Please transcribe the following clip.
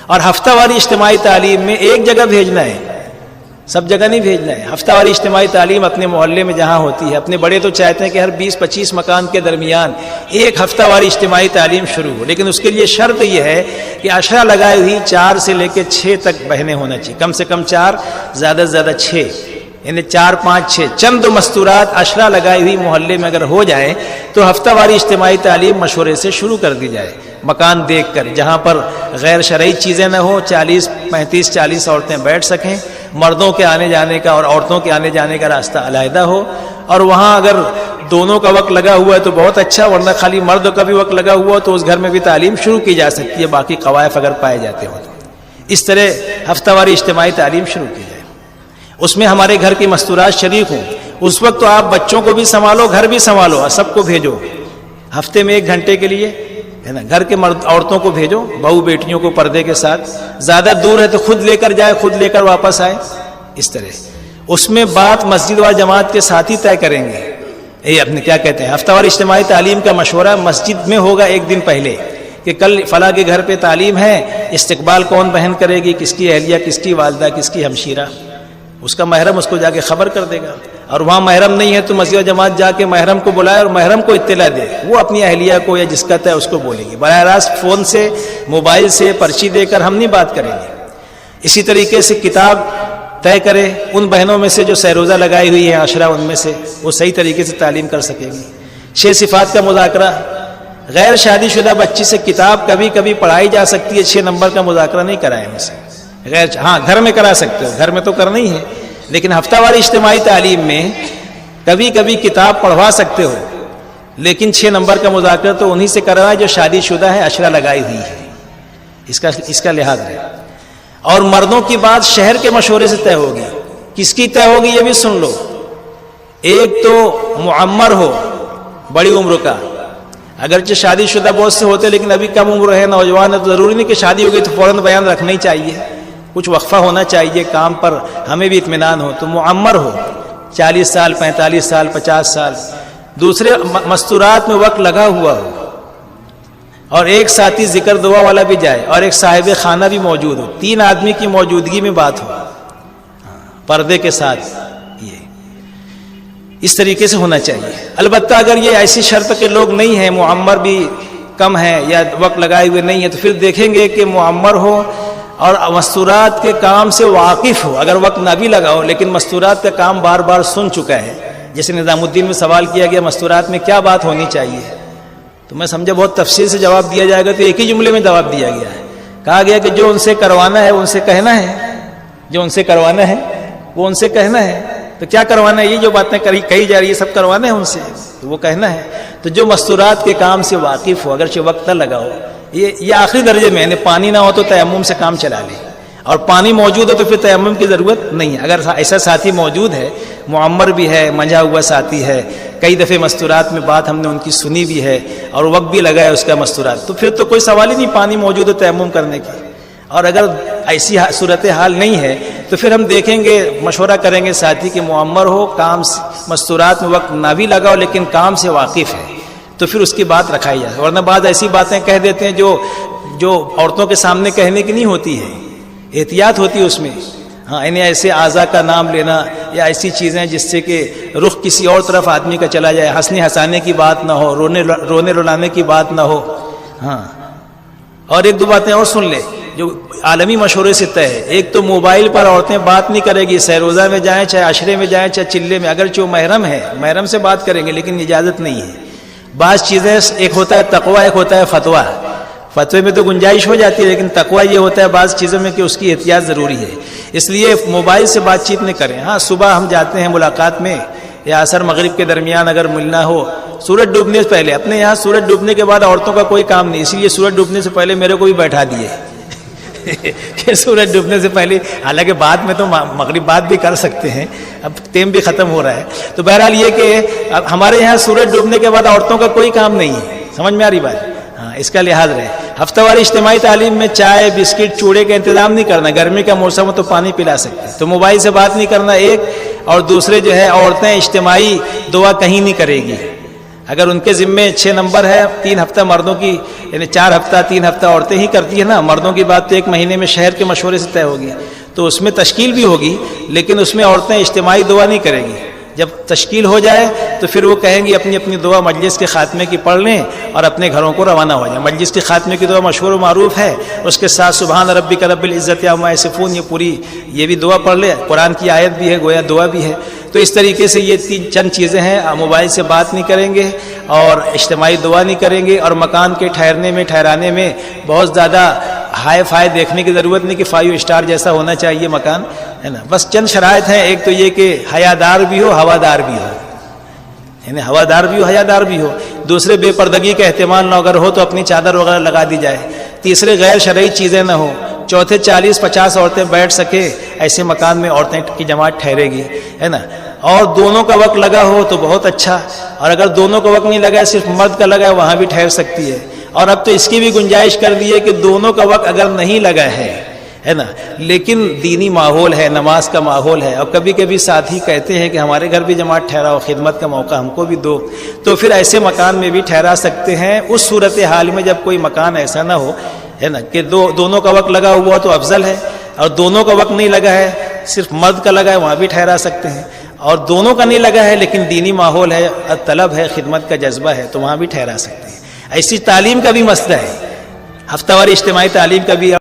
اور ہفتہ واری اجتماعی تعلیم میں ایک جگہ بھیجنا ہے، سب جگہ نہیں بھیجنا ہے. ہفتہ واری اجتماعی تعلیم اپنے محلے میں جہاں ہوتی ہے، اپنے بڑے تو چاہتے ہیں کہ ہر 20-25 مکان کے درمیان ایک ہفتہ واری اجتماعی تعلیم شروع ہو، لیکن اس کے لیے شرط یہ ہے کہ عشرہ لگائے ہوئی 4 سے لے کے 6 تک بہنیں ہونا چاہیے، کم سے کم 4، زیادہ سے زیادہ 6، یعنی 4 5 6 چند مستورات عشرہ لگائی ہوئی محلے میں اگر ہو جائیں تو ہفتہ واری اجتماعی تعلیم مشورے سے شروع کر دی جائے، مکان دیکھ کر جہاں پر غیر شرعی چیزیں نہ ہوں، 35-40 عورتیں بیٹھ سکیں، مردوں کے آنے جانے کا اور عورتوں کے آنے جانے کا راستہ علیحدہ ہو، اور وہاں اگر دونوں کا وقت لگا ہوا ہے تو بہت اچھا، ورنہ خالی مرد کا بھی وقت لگا ہوا تو اس گھر میں بھی تعلیم شروع کی جا سکتی ہے، باقی قوائف اگر پائے جاتے ہوں تو اس طرح ہفتہ واری اجتماعی تعلیم شروع کی جائے. اس میں ہمارے گھر کی مستورات شریک ہوں. اس وقت تو آپ بچوں کو بھی سنبھالو، گھر بھی سنبھالو، اور سب کو بھیجو ہفتے میں 1 گھنٹے کے لیے، ہے نا. گھر کے مرد عورتوں کو بھیجو، بہو بیٹیوں کو پردے کے ساتھ، زیادہ دور ہے تو خود لے کر جائے، خود لے کر واپس آئے. اس طرح اس میں بات مسجد و جماعت کے ساتھ ہی طے کریں گے. یہ اپنے کیا کہتے ہیں، ہفتہ وار اجتماعی تعلیم کا مشورہ مسجد میں ہوگا 1 دن پہلے کہ کل فلاں کے گھر پہ تعلیم ہے، استقبال کون بہن کرے گی، کس کی اہلیہ، کس کی والدہ، کس کی ہمشیرہ. اس کا محرم اس کو جا کے خبر کر دے گا، اور وہاں محرم نہیں ہے تو مسجد و جماعت جا کے محرم کو بلائے اور محرم کو اطلاع دے، وہ اپنی اہلیہ کو یا جس کا ہے اس کو بولے گی. براہ راست فون سے، موبائل سے، پرچی دے کر ہم نہیں بات کریں گے. اسی طریقے سے کتاب طے کرے ان بہنوں میں سے جو سہروزہ لگائی ہوئی ہیں عشرہ، ان میں سے وہ صحیح طریقے سے تعلیم کر سکے گی. 6 صفات کا مذاکرہ، غیر شادی شدہ بچی سے کتاب کبھی کبھی پڑھائی جا سکتی ہے، 6 نمبر کا مذاکرہ نہیں کرائے ان سے. غیر ہاں گھر میں کرا سکتے ہو، گھر میں تو کرنا ہی ہے، لیکن ہفتہ واری اجتماعی تعلیم میں کبھی کبھی کتاب پڑھوا سکتے ہو، لیکن 6 نمبر کا مذاکرہ تو انہی سے کرنا جو شادی شدہ ہے، عشرہ لگائی ہوئی ہے. اس کا لحاظ ہے. اور مردوں کی بات شہر کے مشورے سے طے ہوگی. کس کی طے ہوگی یہ بھی سن لو. ایک تو معمر ہو، بڑی عمر کا، اگرچہ شادی شدہ بہت سے ہوتے لیکن ابھی کم عمر ہے، نوجوان ہے، تو ضروری نہیں کہ شادی ہو گئی تو فوراً بیان رکھنا ہی چاہیے، کچھ وقفہ ہونا چاہیے کام پر، ہمیں بھی اطمینان ہو. تو معمر ہو، 40 سال، 45 سال، 50 سال. دوسرے مستورات میں وقت لگا ہوا ہو، اور ایک ساتھی ذکر دعا والا بھی جائے، اور ایک صاحب خانہ بھی موجود ہو. 3 آدمی کی موجودگی میں بات ہو، پردے کے ساتھ. یہ اس طریقے سے ہونا چاہیے. البتہ اگر یہ ایسی شرط کے لوگ نہیں ہیں، معمر بھی کم ہے یا وقت لگائے ہوئے نہیں ہے، تو پھر دیکھیں گے کہ معمر ہو اور مستورات کے کام سے واقف ہو. اگر وقت نہ بھی لگاؤ لیکن مستورات کا کام بار بار سن چکا ہے. جیسے نظام الدین میں سوال کیا گیا مستورات میں کیا بات ہونی چاہیے، تو میں سمجھا بہت تفصیل سے جواب دیا جائے گا، تو ایک ہی جملے میں جواب دیا گیا ہے. کہا گیا کہ جو ان سے کروانا ہے ان سے کہنا ہے، جو ان سے کروانا ہے وہ ان سے کہنا ہے. تو کیا کروانا ہے؟ یہ جو باتیں کہی جا رہی ہے سب کروانا ہے ان سے، تو وہ کہنا ہے. تو جو مستورات کے کام سے واقف ہو، اگرچہ وقت نہ لگاؤ، یہ آخری درجے میں، یعنی پانی نہ ہو تو تیمم سے کام چلا لے، اور پانی موجود ہے تو پھر تیمم کی ضرورت نہیں ہے. اگر ایسا ساتھی موجود ہے، معمر بھی ہے، منجھا ہوا ساتھی ہے، کئی دفعہ مستورات میں بات ہم نے ان کی سنی بھی ہے اور وقت بھی لگا ہے اس کا مستورات، تو پھر تو کوئی سوال ہی نہیں پانی موجود ہے تیمم کرنے کی. اور اگر ایسی صورتحال نہیں ہے تو پھر ہم دیکھیں گے، مشورہ کریں گے ساتھی کہ معمر ہو، کام مستورات میں وقت نہ بھی لگاؤ لیکن کام سے واقف ہے، تو پھر اس کی بات رکھائی جائے. ورنہ بعض ایسی باتیں کہہ دیتے ہیں جو عورتوں کے سامنے کہنے کی نہیں ہوتی ہے، احتیاط ہوتی ہے اس میں. ہاں، انہیں ایسے اعضاء کا نام لینا یا ایسی چیزیں جس سے کہ رخ کسی اور طرف آدمی کا چلا جائے، ہنسنے ہنسانے کی بات نہ ہو، رونے رلانے کی بات نہ ہو. ہاں، اور 1-2 باتیں اور سن لے جو عالمی مشورے سے طے ہے. ایک تو موبائل پر عورتیں بات نہیں کرے گی، سہروزہ میں جائیں، چاہے عشرے میں جائیں، چاہے چلے میں، اگرچہ وہ محرم ہے، محرم سے بات کریں گے لیکن اجازت نہیں ہے. بعض چیزیں، ایک ہوتا ہے تقویٰ، ایک ہوتا ہے فتویٰ. فتوے میں تو گنجائش ہو جاتی ہے لیکن تقویٰ یہ ہوتا ہے بعض چیزوں میں کہ اس کی احتیاط ضروری ہے. اس لیے موبائل سے بات چیت نہیں کریں. ہاں، صبح ہم جاتے ہیں ملاقات میں یا عصر مغرب کے درمیان اگر ملنا ہو، سورج ڈوبنے سے پہلے. اپنے یہاں سورج ڈوبنے کے بعد عورتوں کا کوئی کام نہیں، اسی لیے سورج ڈوبنے سے پہلے میرے کو بھی بیٹھا دیے کہ سورج ڈوبنے سے پہلے، حالانکہ بعد میں تو مغرب بعد بھی کر سکتے ہیں، اب ٹائم بھی ختم ہو رہا ہے. تو بہرحال یہ کہ ہمارے یہاں سورج ڈوبنے کے بعد عورتوں کا کوئی کام نہیں ہے. سمجھ میں آ رہی بات؟ ہاں، اس کا لحاظ رہے. ہفتہ واری اجتماعی تعلیم میں چائے، بسکٹ، چوڑے کا انتظام نہیں کرنا. گرمی کا موسم ہو تو پانی پلا سکتے، تو موبائل سے بات نہیں کرنا ایک. اور دوسرے جو ہے عورتیں اجتماعی دعا کہیں نہیں کرے گی. اگر ان کے ذمے 6 نمبر ہے، 3 ہفتہ مردوں کی یعنی 4 ہفتہ 3 ہفتہ عورتیں ہی کرتی ہیں نا، مردوں کی بات تو 1 مہینے میں شہر کے مشورے سے طے ہوگی، تو اس میں تشکیل بھی ہوگی، لیکن اس میں عورتیں اجتماعی دعا نہیں کریں گی۔ جب تشکیل ہو جائے تو پھر وہ کہیں گی اپنی اپنی دعا مجلس کے خاتمے کی پڑھ لیں اور اپنے گھروں کو روانہ ہو جائیں۔ مجلس کے خاتمے کی دعا مشہور و معروف ہے، اس کے ساتھ سبحان ربک رب العزت عما یصفون، یہ پوری یہ بھی دعا پڑھ لے، قرآن کی آیت بھی ہے، گویا دعا بھی ہے۔ تو اس طریقے سے یہ چند چیزیں ہیں، موبائل سے بات نہیں کریں گے اور اجتماعی دعا نہیں کریں گے، اور مکان کے ٹھہرانے میں بہت زیادہ ہائی فائی دیکھنے کی ضرورت نہیں کہ 5 اسٹار جیسا ہونا چاہیے مکان، ہے نا۔ بس چند شرائط ہیں، ایک تو یہ کہ حیادار بھی ہو، ہوادار بھی ہو، یعنی ہوادار بھی ہو، حیادار بھی ہو۔ دوسرے بے پردگی کا احتمال نہ اگر ہو تو اپنی چادر وغیرہ لگا دی جائے۔ تیسرے غیر شرعی چیزیں نہ ہو۔ چوتھے 40-50 عورتیں بیٹھ سکے، ایسے مکان میں عورتیں کی جماعت ٹھہرے گی، ہے نا۔ اور دونوں کا وقت لگا ہو تو بہت اچھا، اور اگر دونوں کا وقت نہیں لگا ہے، صرف مرد کا لگا ہے، وہاں بھی ٹھہر سکتی ہے۔ اور اب تو اس کی بھی گنجائش کر دی ہے کہ دونوں کا وقت اگر نہیں لگا ہے نا، لیکن دینی ماحول ہے، نماز کا ماحول ہے، اور کبھی کبھی ساتھی کہتے ہیں کہ ہمارے گھر بھی جماعت ٹھہراؤ، خدمت کا موقع ہم کو بھی دو، تو پھر ایسے مکان میں بھی ٹھہرا سکتے ہیں، اس صورتحال میں جب کوئی مکان ایسا نہ ہو، ہے نا، کہ دونوں کا وقت لگا ہوا تو افضل ہے، اور دونوں کا وقت نہیں لگا ہے، صرف مرد کا لگا ہے، وہاں بھی ٹھہرا سکتے ہیں، اور دونوں کا نہیں لگا ہے لیکن دینی ماحول ہے، طلب ہے، خدمت کا جذبہ ہے، تو وہاں بھی ٹھہرا سکتے ہیں۔ ایسی تعلیم کا بھی مسئلہ ہے، ہفتہ واری اجتماعی تعلیم کا بھی